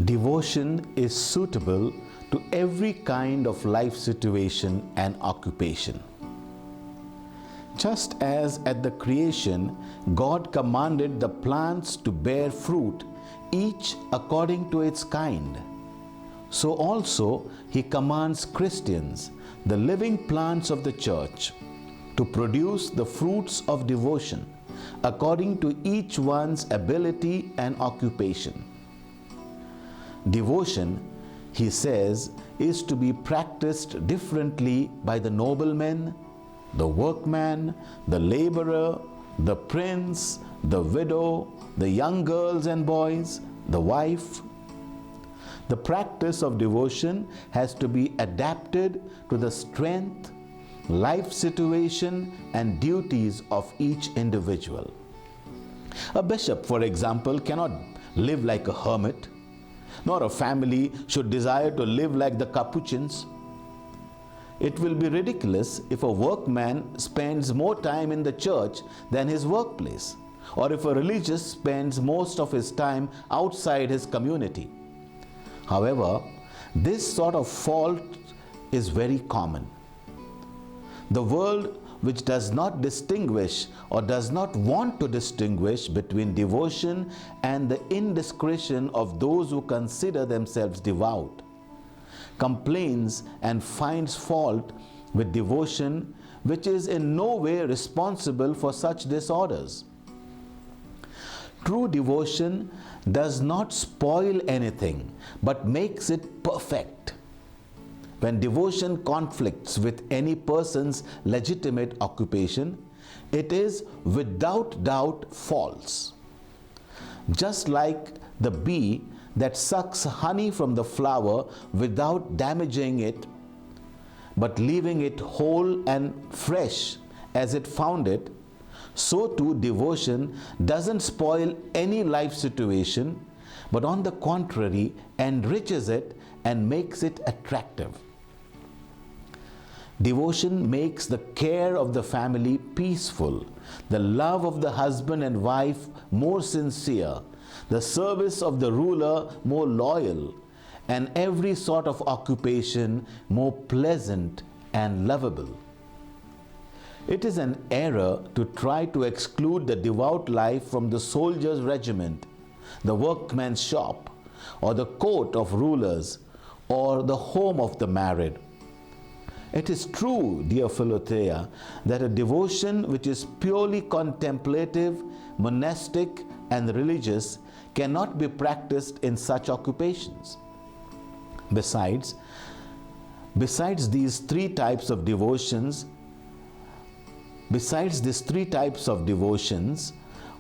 Devotion is suitable to every kind of life situation and occupation. Just as at the creation, God commanded the plants to bear fruit, each according to its kind, so also He commands Christians, the living plants of the church, to produce the fruits of devotion according to each one's ability and occupation. Devotion, he says, is to be practiced differently by the nobleman, the workman, the laborer, the prince, the widow, the young girls and boys, the wife. The practice of devotion has to be adapted to the strength, life situation, and duties of each individual. A bishop, for example, cannot live like a hermit, nor a family should desire to live like the Capuchins. It will be ridiculous if a workman spends more time in the church than his workplace, or if a religious spends most of his time outside his community. However, this sort of fault is very common. The world, which does not distinguish or does not want to distinguish between devotion and the indiscretion of those who consider themselves devout, complains and finds fault with devotion, which is in no way responsible for such disorders. True devotion does not spoil anything, but makes it perfect. When devotion conflicts with any person's legitimate occupation, it is without doubt false. Just like the bee that sucks honey from the flower without damaging it, but leaving it whole and fresh as it found it, so too devotion doesn't spoil any life situation, but on the contrary enriches it and makes it attractive. Devotion makes the care of the family peaceful, the love of the husband and wife more sincere, the service of the ruler more loyal, and every sort of occupation more pleasant and lovable. It is an error to try to exclude the devout life from the soldier's regiment, the workman's shop, or the court of rulers, or the home of the married. It is true, dear Philothea, that a devotion which is purely contemplative, monastic, and religious cannot be practiced in such occupations. Besides these three types of devotions,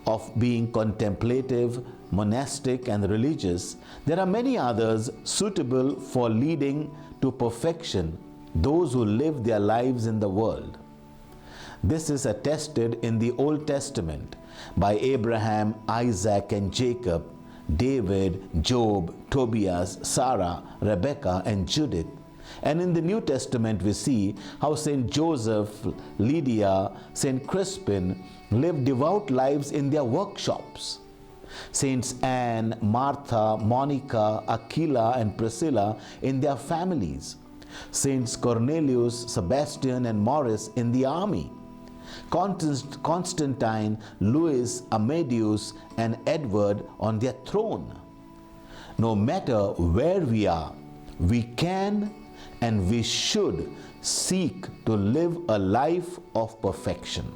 of being contemplative, monastic, and religious, there are many others suitable for leading to perfection those who live their lives in the world. This is attested in the Old Testament by Abraham, Isaac, and Jacob, David, Job, Tobias, Sarah, Rebecca, and Judith. And in the New Testament we see how Saint Joseph, Lydia, Saint Crispin lived devout lives in their workshops. Saints Anne, Martha, Monica, Aquila, and Priscilla in their families. Saints Cornelius, Sebastian, and Maurice in the army. Constantine, Louis, Amadeus, and Edward on their throne. No matter where we are, we can and we should seek to live a life of perfection.